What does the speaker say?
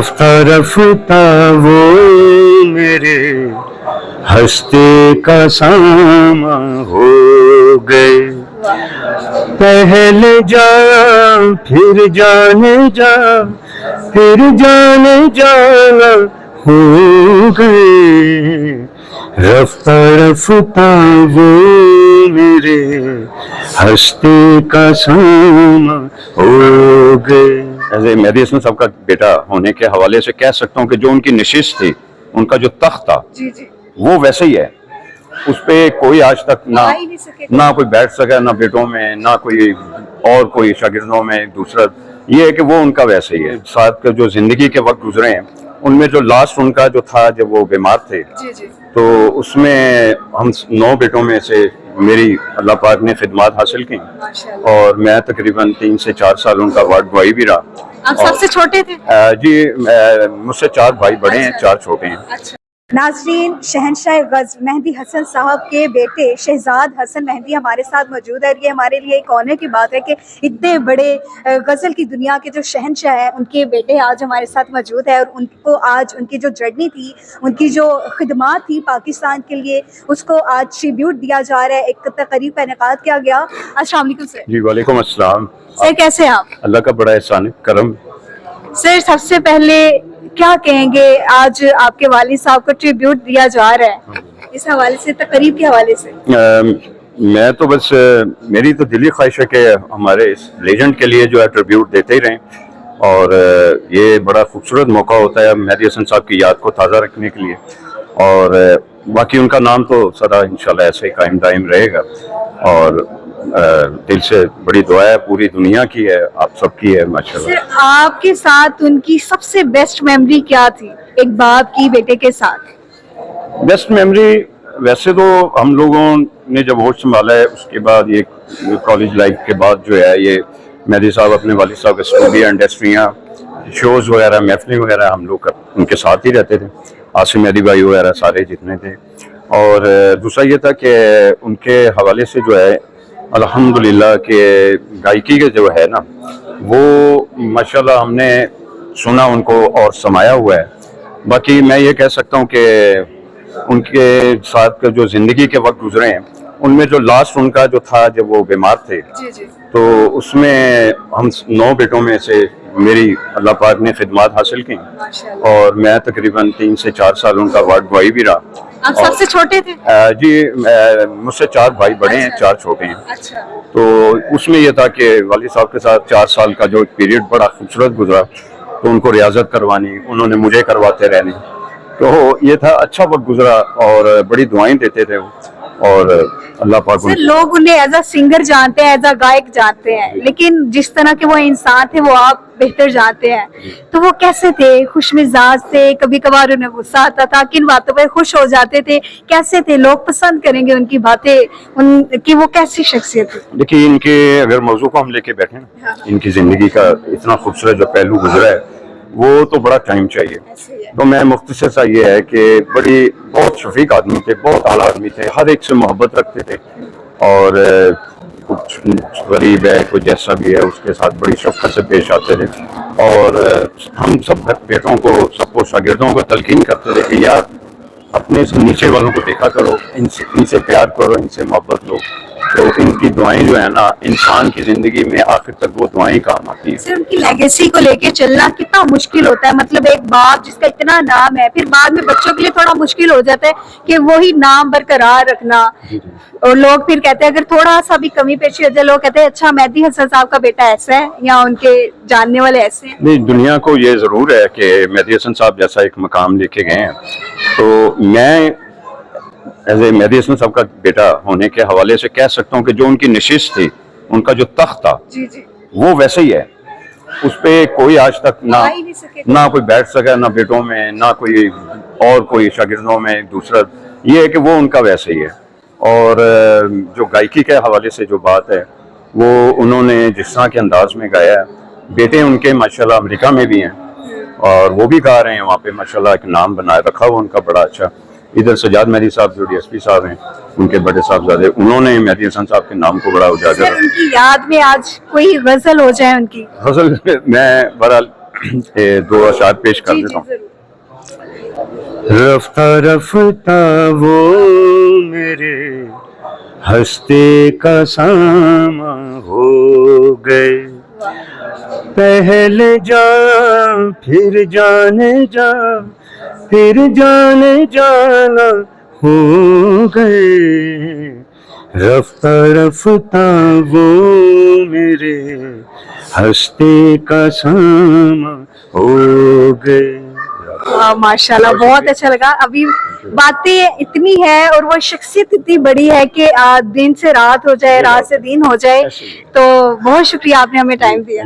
رفتہ رفتہ وہ میرے ہستے کا ساما ہو گئے، پہلے جا پھر جانے جا پھر جانے جانا ہو گئے، رفتہ رفتہ وہ میرے ہستے کا ساما ہو گئے۔ ایسے مہدی حسن صاحب کا بیٹا ہونے کے حوالے سے کہہ سکتا ہوں کہ جو ان کی نشست تھی، ان کا جو تخت تھا وہ ویسے ہی ہے، اس پہ کوئی آج تک نہ کوئی بیٹھ سکا، نہ بیٹوں میں نہ کوئی اور کوئی شاگردوں میں دوسرا، یہ ہے کہ وہ ان کا ویسے ہی ہے۔ ساتھ کے جو زندگی کے وقت گزرے ہیں ان میں جو لاسٹ ان کا جو تھا جب وہ بیمار تھے تو اس میں ہم 9 بیٹوں میں سے میری اللہ پاک نے خدمات حاصل کی اور میں تقریباً 3 سے 4 سال ان کا وارڈ بوائے بھی رہا۔ آپ سب سے چھوٹے تھے؟ جی مجھ سے 4 بھائی بڑے ہیں، 4 چھوٹے ہیں۔ ناظرین، شہنشاہ غزل مہدی حسن صاحب کے بیٹے شہزاد حسن مہدی ہمارے ساتھ موجود ہے۔ یہ ہمارے لیے ایک آنر کی بات ہے کہ اتنے بڑے غزل کی دنیا کے جو شہنشاہ ہیں ان کے بیٹے آج ہمارے ساتھ موجود ہے، اور ان کو آج ان کی جو جرنی تھی، ان کی جو خدمات تھی پاکستان کے لیے، اس کو آج ٹریبیوٹ دیا جا رہا ہے۔ ایک تقریب کا انعقاد کیا گیا۔ السلام علیکم سر۔ جی وعلیکم السلام۔ سر کیسے ہیں آپ؟ اللہ کا بڑا احسان ہے، کرم۔ سر سب سے پہلے کیا کہیں گے، آج آپ کے والد صاحب کو ٹریبیوٹ دیا جا رہا ہے، اس حوالے سے، تقریب کے حوالے سے؟ میں تو بس میری تو دلی خواہش ہے کہ ہمارے اس لیجنڈ کے لیے جو ہے ٹریبیوٹ دیتے ہی رہیں، اور یہ بڑا خوبصورت موقع ہوتا ہے مہدی حسن صاحب کی یاد کو تازہ رکھنے کے لیے، اور باقی ان کا نام تو سدا انشاءاللہ ایسے ہی قائم دائم رہے گا، اور دل سے بڑی دعا ہے، پوری دنیا کی ہے، آپ سب کی ہے ماشاءاللہ۔ سر آپ کے ساتھ ان کی سب سے بیسٹ میموری کیا تھی ایک باپ کی بیٹے کے ساتھ؟ بیسٹ میموری ویسے تو ہم لوگوں نے جب ہوش سنبھالا ہے اس کے بعد، یہ کالج لائف کے بعد جو ہے، یہ مہدی صاحب اپنے والد صاحب کے اسٹوڈیو انڈسٹریاں، شوز وغیرہ، محفلیں وغیرہ ہم لوگ ان کے ساتھ ہی رہتے تھے، عاصم مہدی بھائی وغیرہ سارے جتنے تھے۔ اور دوسرا یہ تھا کہ ان کے حوالے سے جو ہے الحمدللہ کہ گائیکی کے جو ہے نا وہ ماشاءاللہ ہم نے سنا ان کو اور سمایا ہوا ہے۔ باقی میں یہ کہہ سکتا ہوں کہ ان کے ساتھ جو زندگی کے وقت گزرے ہیں ان میں جو لاسٹ ان کا جو تھا جب وہ بیمار تھے تو اس میں ہم 9 بیٹوں میں سے میری اللہ پاک نے خدمات حاصل کی اور میں تقریباً 3 سے 4 سال ان کا وارڈ بوائے بھی رہا۔ آپ سب سے چھوٹے تھے؟ جی مجھ سے 4 بھائی بڑے ہیں، 4 چھوٹے ہیں۔ تو اس میں یہ تھا کہ والد صاحب کے ساتھ 4 سال کا جو پیریڈ بڑا خوبصورت گزرا، تو ان کو ریاضت کروانی، انہوں نے مجھے کرواتے رہنے، تو یہ تھا اچھا وقت گزرا اور بڑی دعائیں دیتے تھے وہ، اور اللہ پاک لوگ انہیں ایز اے سنگر جانتے ہیں، ایز اے گائک جانتے ہیں، لیکن جس طرح کے وہ انسان تھے وہ آپ بہتر جانتے ہیں۔ تو وہ کیسے تھے؟ خوش مزاج تھے؟ کبھی کبھار انہیں غصہ آتا تھا؟ کن باتوں پہ خوش ہو جاتے تھے؟ کیسے تھے؟ لوگ پسند کریں گے ان کی باتیں، ان کی وہ کیسی شخصیت تھی؟ دیکھیے ان کے اگر موضوع کو ہم لے کے بیٹھیں نا، ان کی زندگی کا اتنا خوبصورت جو پہلو گزرا ہے وہ تو بڑا ٹائم چاہیے۔ تو میں مختصر سا یہ ہے کہ بہت شفیق آدمی تھے، بہت اعلیٰ آدمی تھے، ہر ایک سے محبت رکھتے تھے، اور کچھ غریب ہے کوئی جیسا بھی ہے اس کے ساتھ بڑی شفقت سے پیش آتے تھے، اور ہم سب بیٹوں کو، سب کو، شاگردوں کو تلقین کرتے تھے کہ یار اپنے نیچے والوں کو دیکھا کرو، ان سے پیار کرو، ان سے محبت لو۔ تو ان کی دعائیں جو ہے نا انسان کی زندگی میں آخر تک وہ دعائیں کام آتی ہیں۔ صرف ان کی لیگیسی کو لے کے چلنا کتنا مشکل ہوتا ہے، مطلب ایک باپ جس کا اتنا نام ہے، پھر بعد میں بچوں کے لیے تھوڑا مشکل ہو جاتا ہے کہ وہی نام برقرار رکھنا، اور لوگ پھر کہتے ہیں اگر تھوڑا سا بھی کمی پیشی ہو جائے لوگ کہتے ہیں اچھا مہدی حسن صاحب کا بیٹا ایسا ہے یا ان کے جاننے والے ایسے ہیں۔ نہیں، دنیا کو یہ ضرور ہے کہ مہدی حسن صاحب جیسا ایک مقام لے کے گئے ہیں، تو میں ایز اے مہدی حسن صاحب کا بیٹا ہونے کے حوالے سے کہہ سکتا ہوں کہ جو ان کی نشست تھی، ان کا جو تخت تھا وہ ویسے ہی ہے، اس پہ کوئی آج تک نہ کوئی بیٹھ سکا، نہ بیٹوں میں نہ کوئی اور کوئی شاگردوں میں دوسرا، یہ ہے کہ وہ ان کا ویسے ہی ہے۔ اور جو گائیکی کے حوالے سے جو بات ہے وہ انہوں نے جس طرح کے انداز میں گایا ہے، بیٹے ان کے ماشاءاللہ امریکہ میں بھی ہیں اور وہ بھی گا رہے ہیں وہاں پہ، ماشاءاللہ ایک نام بنائے رکھا ہوا ان کا بڑا اچھا۔ ادھر سجاد مہدی صاحب جو DSP صاحب ہیں، ان کے بڑے صاحبزادے، انہوں نے مہدی حسن صاحب کے نام کو بڑا اجاگر۔ ان کی یاد میں آج کوئی غزل ہو جائے ان کی؟ غزل میں بہرحال دو اشعار پیش کر جی دیتا جی ہوں. ضرور. رفتہ رفتہ وہ میرے ہستے کا سامان ہو گئے, پہلے جا پھر جانے جا پھر جانے جانا ہو گئے, رفتہ رفتہ وہ میرے ہستے کا سامان ہو گئے. ماشاء اللہ بہت اچھا لگا. ابھی باتیں اتنی ہے اور وہ شخصیت اتنی بڑی ہے کہ دن سے رات ہو جائے, رات سے دن ہو جائے. تو بہت شکریہ آپ نے ہمیں ٹائم دیا.